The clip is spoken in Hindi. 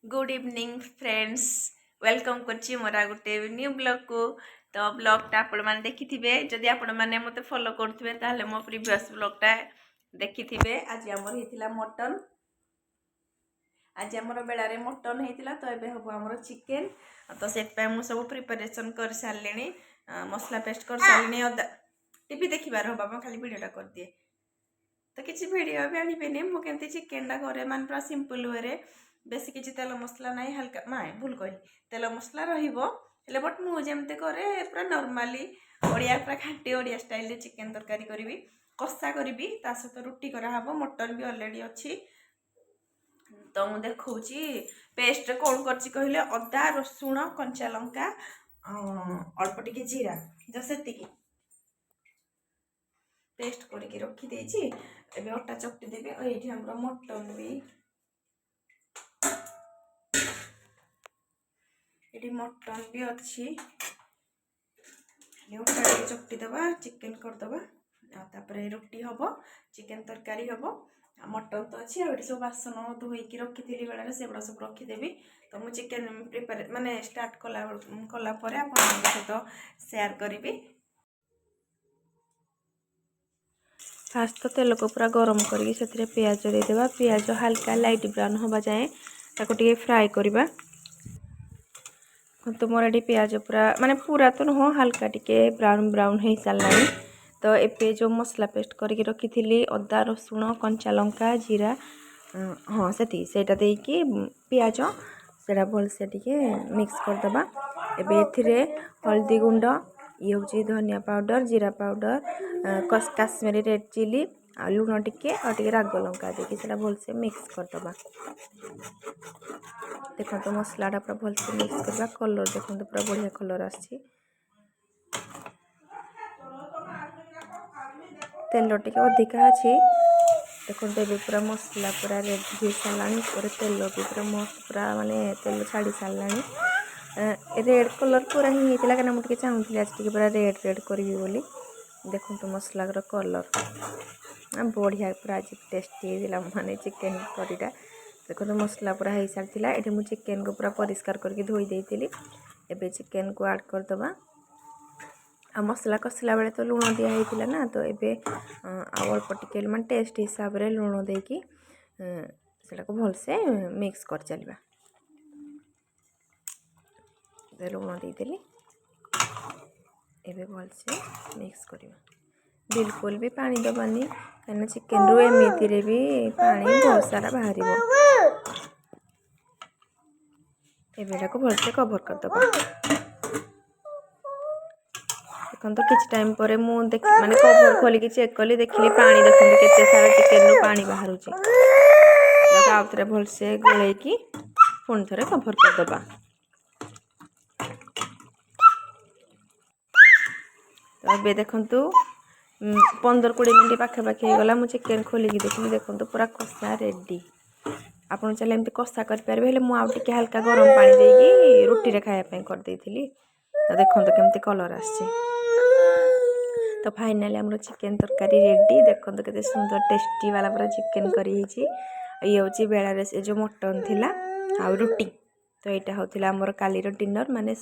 गुड इवनिंग फ्रेंड्स वेलकम करछि मोरा गुटे न्यू ब्लॉग को। तो ब्लॉगटा आपण माने देखिथिबे जदि आपण माने मते फॉलो करथिबे ताले मो प्रीवियस ब्लॉगटा देखिथिबे। आज हमर हेतिला मटन, आज हमर बेला रे मटन हेतिला। तो एबे हबो हमर चिकन। तो सेट पे मु सब प्रिपरेशन कर सारलेनी, मसला पेस्ट कर सारलेनी। अदा टीवी देखिबार हबा म खाली वीडियोटा कर दिए। तो किसी वीडियो भी आनिबेनी मु केमती चिकन टा करे मान पूरा सिंपल वे रे, बेसी किसी तेल मसला नहीं, हल्का माए भूल कहली तेल मसला रहिबो हेले बट मु जेमते करे पूरा नॉर्मली ओडिया पूरा खांटी ओडिया स्टाइल रे चिकन तरकारी करिवि, कसा करिवि। ता सहित रुटी करा हबो, मटन भी ऑलरेडी अछि। तो मु देखौची पेस्ट कोन करछि कहले अदा रसुण कंचा लंका अल्प टिके जीरा जसेति की पेस्ट करके रखी देछि। एबे अटा चकटी देबे। एठी हमरा मटन भी एठी मटन भी अछि। अटा चकटी दबा, चिकन कर दबा, तापर रोटी हबो, चिकन तरकारी हबो। मटन तो अच्छी और सब बासन धोईकी रखी थी बेला से बड़ा सब रखी देवी। तो मु चिकन प्रिपेयर माने स्टार्ट कला परे आपन सहित शेयर करी। फास्ट तो तेल को पूरा गरम करके से पियाज देदेबा। पियाज हल्का लाइट ब्राउन होगा जाए ताको टिके फ्राए करबा। तो मोर एटी पियाज पूरा माने पूरा तो नुह हल्का टिके ब्राउन ब्राउन हो सारा। तो एपे जो मसला पेस्ट करके रखी थी अदा रसुण कंचा लंका जीरा, हाँ से देकी पियाज से भलसे टिके मिक्स करदबा। एबे एथिरे हल्दी गुंड, ये हूँ धनिया पाउडर, जीरा पाउडर, काश्मीरी रेड चिली आ लुण टिके और टिके राग लंका देकी से भलसे मिक्स करदबा। देखो तो मसलाटा पूरा भलसे मिक्स करबा। कलर देखो तो पूरा बढ़िया कलर आछि। तेल टिके अधिका अच्छी देखो तो पूरा मसला पूरा रेडी हो सारा। तेल भी पूरा मस्त पूरा माने तेल छाड़ी सारा। रेड कलर पूरा ही होता है मुझे चाहूँगी आज टी पूरा रेड रेड करी बोली। देखो तो मसला कलर बढ़िया पूरा आज टेस्टी होता माने चिकेन करीटा। देखो तो मसला पूरा हो सारी। ये मुझे चिकेन को पूरा परिष्कार करके धोई देती। एबे चिकेन को ऐड करदबा। आ मसला कसिला बेले तो लुण दिया ना, तो ये अल्प टिके मैं टेस्ट हिसाब से लुण देकी से भलसे मिक्स कर चलवा। लुण देदेली एबे भलसे मिक्स करवा। बिल्कुल भी पानी दबानी कहीं चिकेन रु एमती भी पानी बहुत सारा बाहर। एबेटा को भलसे कवर करदबा। देखो तो किसी टाइम पर मुझे माने कवर खोलिकी चेक कली, देखिली पानी देखो केते सारा चिकेन रु पानी बाहर आउे भलसे गोलैकी पुणी थे कवर करदबा। तो ये देखु 15-20 मिनट पाखापाखि होगा मुझे चिकेन खोलिकी देखिए। देखो पूरा कषा रेडी। आपन चले एमती कषा करेंगे मुझे हल्का गरम पानी देकी रुटी रे खायापी करदे। तो देखो तो केमती कलर आसी। तो फाइनाली हमरो चिकेन तरकारी रेडी। देखो तो केते सुंदर टेस्टी वाला पूरा चिकेन करी हिची। ये हूँ बेला रे जो मटन थिला आ रुटी। तो यहाँ होता हमर काली डिनर माने